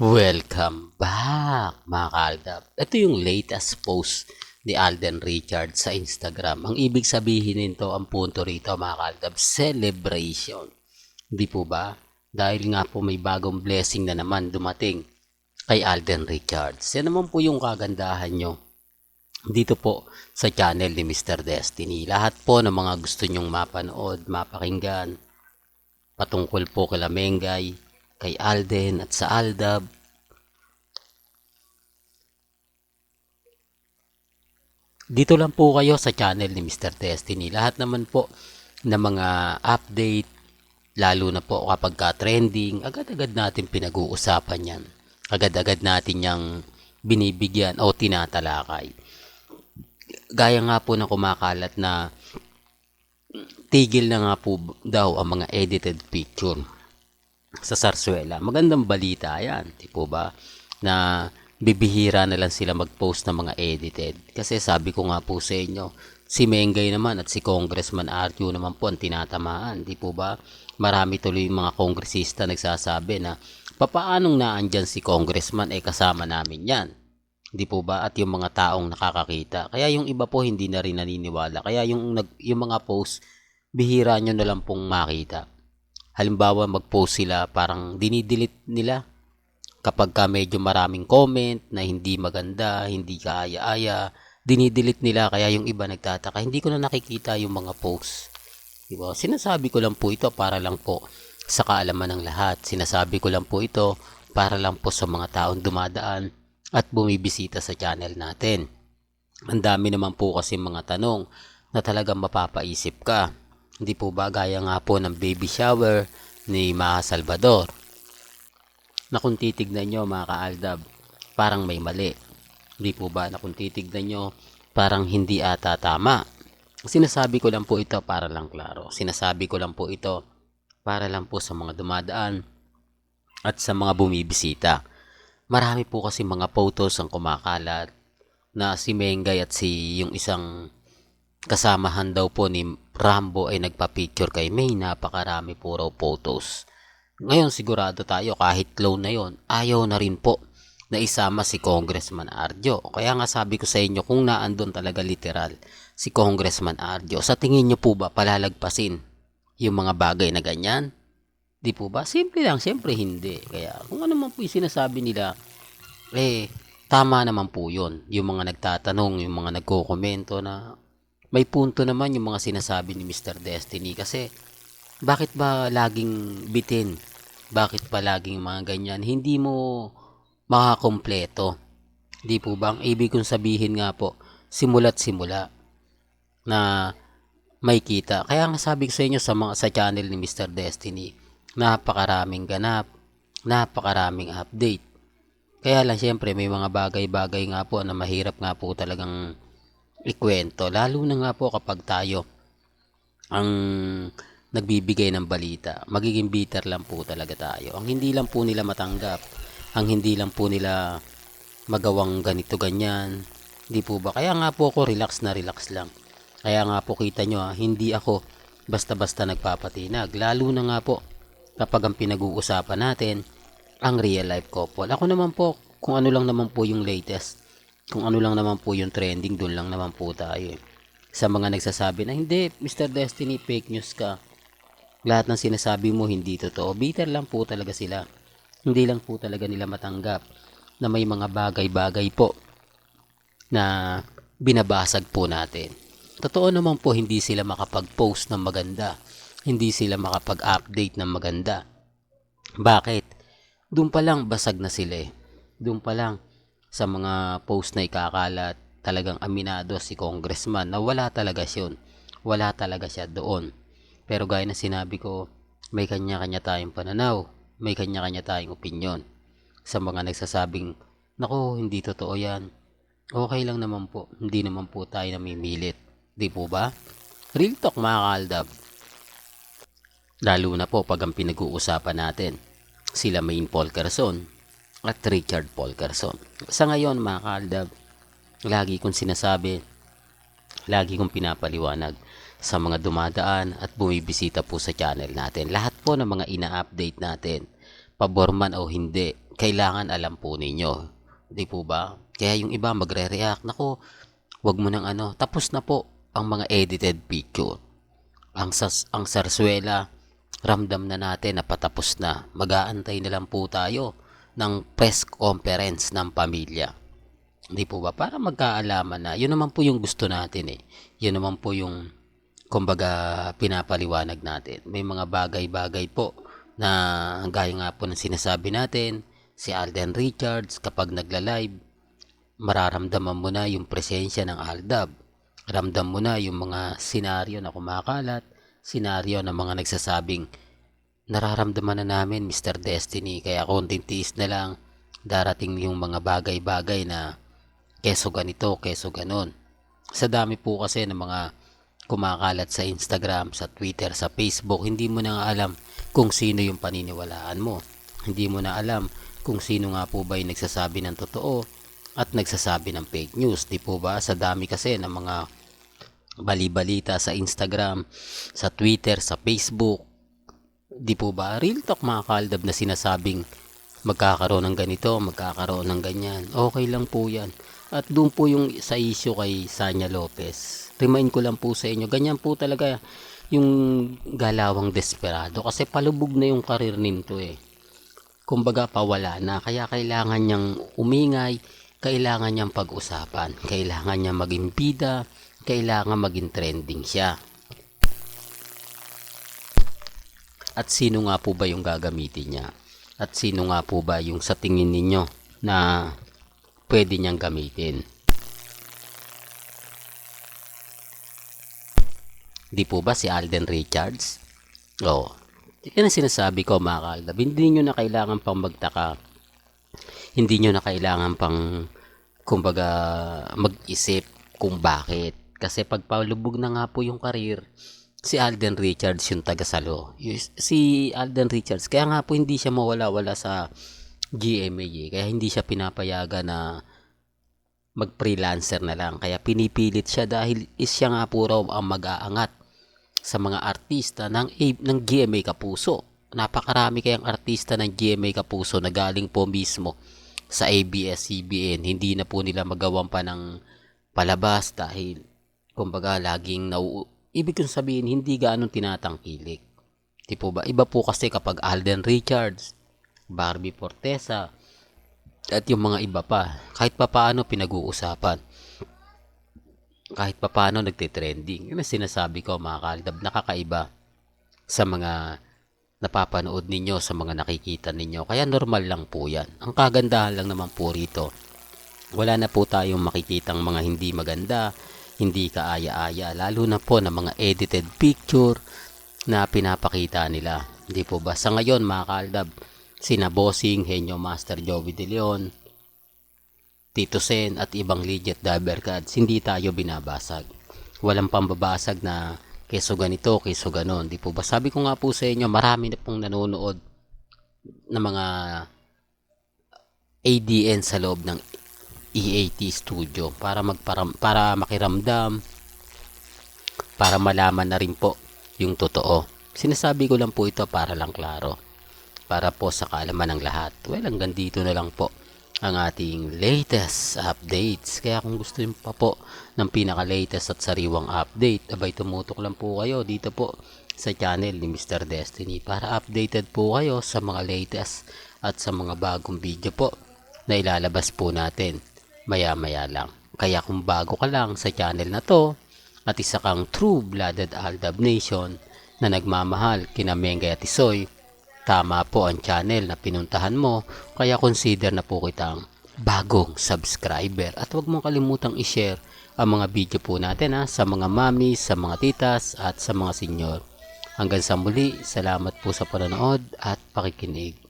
Welcome back mga kaaldab. Ito yung latest post ni Alden Richard sa Instagram. Ang ibig sabihin nito, ang punto rito mga kaaldab, celebration. Di po ba? Dahil nga po may bagong blessing na naman dumating kay Alden Richards. Yan naman po yung kagandahan nyo dito po sa channel ni Mr. Destiny. Lahat po ng mga gusto nyong mapanood, mapakinggan, patungkol po kay Lamengay, kay Alden at sa Aldab, dito lang po kayo sa channel ni Mr. Destiny. Lahat naman po ng mga update, lalo na po kapag ka-trending, agad-agad natin pinag-uusapan yan. Agad-agad natin yang binibigyan o tinatalakay. Gaya nga po na kumakalat na tigil na nga po daw ang mga edited picture sa Sarsuela. Magandang balita yan, di po ba? Na bibihira na lang sila mag-post ng mga edited. Kasi sabi ko nga po sa inyo, si Mengay naman at si Congressman Arjo naman po ang tinatamaan, di po ba? Marami tuloy yung mga kongresista nagsasabi na papaanong naandyan si Congressman kasama namin yan. Di po ba? At yung mga taong nakakakita. Kaya yung iba po hindi na rin naniniwala. Kaya yung mga post, bihira nyo na lang pong makita. Halimbawa mag-post sila, parang dinidelete nila kapag ka medyo maraming comment na hindi maganda, hindi kaaya-aya, dinidelete nila. Kaya yung iba nagtataka, hindi ko na nakikita yung mga posts. Diba? Sinasabi ko lang po ito para lang po sa kaalaman ng lahat. Sinasabi ko lang po ito para lang po sa mga taong dumadaan at bumibisita sa channel natin. Ang dami naman po kasi mga tanong na talagang mapapaisip ka. Hindi po ba gaya nga po ng baby shower ni Maha Salvador, na kung titignan nyo mga kaaldab, parang may mali. Hindi po ba na kung titignan nyo, parang hindi ata tama. Sinasabi ko lang po ito para lang klaro. Sinasabi ko lang po ito para lang po sa mga dumadaan at sa mga bumibisita. Marami po kasi mga photos ang kumakalat na si Mengay at si yung isang kasamahan daw po ni Rambo ay nagpa-picture kay May. Napakarami po raw photos. Ngayon sigurado tayo kahit low na yon, ayaw na rin po na isama si Congressman Arjo. Kaya nga sabi ko sa inyo, kung naandun talaga literal si Congressman Arjo, sa tingin nyo po ba palalagpasin yung mga bagay na ganyan? Di po ba? Simple lang, siyempre hindi. Kaya kung ano man po yung sinasabi nila, tama naman po yun. Yung mga nagtatanong, yung mga nagko-komento na may punto naman yung mga sinasabi ni Mr. Destiny. Kasi bakit ba laging bitin? Bakit pa laging mga ganyan? Hindi mo makakompleto. Di po ba? Ang ibig kong sabihin nga po, simula't simula na may kita. Kaya nga sabi ko sa inyo sa channel ni Mr. Destiny, napakaraming ganap, napakaraming update. Kaya lang siyempre may mga bagay-bagay nga po na mahirap nga po talagang ikwento. Lalo na nga po kapag tayo ang nagbibigay ng balita. Magiging bitter lang po talaga tayo. Ang hindi lang po nila matanggap, ang hindi lang po nila magawang ganito ganyan. Di po ba? Kaya nga po ako relax na relax lang. Kaya nga po kita nyo hindi ako basta-basta nagpapatinag. Lalo na nga po kapag ang pinag-uusapan natin ang real life couple. Ako naman po, kung ano lang naman po yung latest, kung ano lang naman po yung trending, doon lang naman po tayo. Sa mga nagsasabi na hindi, Mr. Destiny, fake news ka. Lahat ng sinasabi mo hindi totoo. Bitter lang po talaga sila. Hindi lang po talaga nila matanggap na may mga bagay-bagay po na binabasag po natin. Totoo naman po hindi sila makapag-post ng maganda. Hindi sila makapag-update ng maganda. Bakit? Doon pa lang basag na sila. Doon pa lang sa mga post na ikakalat, talagang aminado si Congressman na wala talaga siya. Wala talaga siya doon. Pero gaya na sinabi ko, may kanya-kanya tayong pananaw. May kanya-kanya tayong opinyon. Sa mga nagsasabing, nako, hindi totoo yan. Okay lang naman po. Hindi naman po tayo namimilit. Di po ba? Real talk mga kaaldab. Lalo na po pag ang pinag-uusapan natin, sila Maine Polkerson at Richard Polkerson. Sa ngayon mga kaaldab, lagi kong sinasabi, lagi kong pinapaliwanag sa mga dumadaan at bumibisita po sa channel natin. Lahat po ng mga ina-update natin, pabor man o hindi, kailangan alam po ninyo. Di po ba? Kaya yung iba magre-react, nako, wag mo nang ano, tapos na po ang mga edited picture. Ang sarswela, ramdam na natin na patapos na. Mag-aantay na lang po tayo ng press conference ng pamilya. Hindi po ba? Para magkaalaman na. Yun naman po yung gusto natin eh. Yun naman po yung kumbaga pinapaliwanag natin. May mga bagay-bagay po na gaya nga po ng sinasabi natin, si Alden Richards kapag nagla-live, mararamdaman mo na yung presensya ng Aldab. Ramdam mo na yung mga senaryo na kumakalat, senaryo ng mga nagsasabing, nararamdaman na namin Mr. Destiny, kaya konting tiis na lang, darating yung mga bagay-bagay na keso ganito, keso ganon. Sa dami po kasi ng mga kumakalat sa Instagram, sa Twitter, sa Facebook, hindi mo na alam kung sino yung paniniwalaan mo. Hindi mo na alam kung sino nga po ba yung nagsasabi ng totoo at nagsasabi ng fake news. Di po ba? Sa dami kasi ng mga bali-balita sa Instagram, sa Twitter, sa Facebook. Di po ba? Real talk mga kaaldab na sinasabing magkakaroon ng ganito, magkakaroon ng ganyan. Okay lang po yan. At doon po yung sa issue kay Sanya Lopez. Remind ko lang po sa inyo, ganyan po talaga yung galawang desperado. Kasi palubog na yung karir nito eh. Kumbaga pawala na. Kaya kailangan niyang umingay, kailangan niyang pag-usapan, kailangan niya maging bida, kailangan maging trending siya. At sino nga po ba yung gagamitin niya? At sino nga po ba yung sa tingin ninyo na pwede niyang gamitin? Di po ba si Alden Richards? Oo. Yan ang sinasabi ko mga kaaldab. Hindi nyo na kailangan pang magtaka. Hindi nyo na kailangan pang kumbaga mag-isip kung bakit. Kasi pagpalubog na nga po yung karir, si Alden Richards yung tagasalo. Si Alden Richards, kaya nga po hindi siya mawala-wala sa GMA Kaya hindi siya pinapayagan na mag-freelancer na lang. Kaya pinipilit siya dahil siya nga po raw ang mag-aangat sa mga artista ng GMA Kapuso. Napakarami kayang artista ng GMA Kapuso na galing po mismo sa ABS-CBN. Hindi na po nila magawan pa ng palabas dahil kumbaga laging ibig kong sabihin hindi gaano tinatangkilik. Di po ba? Iba po kasi kapag Alden Richards, Barbie Fortesa, at yung mga iba pa, kahit pa paano pinag-uusapan. Kahit pa paano nagtitrending. Yung sinasabi ko mga kaaldab, nakakaiba sa mga napapanood ninyo, sa mga nakikita ninyo. Kaya normal lang po yan. Ang kagandahan lang naman po rito, wala na po tayong makikitang mga hindi maganda, hindi kaaya-aya, lalo na po ng mga edited picture na pinapakita nila. Hindi po ba? Sa ngayon mga kaaldab, sina Bossing, Henyo Master Joey De Leon, Tito Sen at ibang legit diver cards, hindi tayo binabasag. Walang pambabasag na keso ganito, keso ganon. Di po ba? Sabi ko nga po sa inyo, marami na pong nanonood ng mga ADN sa loob ng EAT Studio para makiramdam, para malaman na rin po yung totoo. Sinasabi ko lang po ito para lang klaro, para po sa kaalaman ng lahat. Well, hanggang dito na lang po ang ating latest updates. Kaya kung gusto nyo pa po ng pinaka-latest at sariwang update, abay tumutok lang po kayo dito po sa channel ni Mr. Destiny para updated po kayo sa mga latest at sa mga bagong video po na ilalabas po natin maya-maya lang. Kaya kung bago ka lang sa channel na to at isa kang true-blooded Aldab Nation na nagmamahal kina Mengay at Isoy, tama po ang channel na pinuntahan mo, kaya consider na po kitang bagong subscriber. At huwag mong kalimutang i-share ang mga video po natin sa mga mami, sa mga titas at sa mga senyor. Hanggang sa muli, salamat po sa panonood at pakikinig.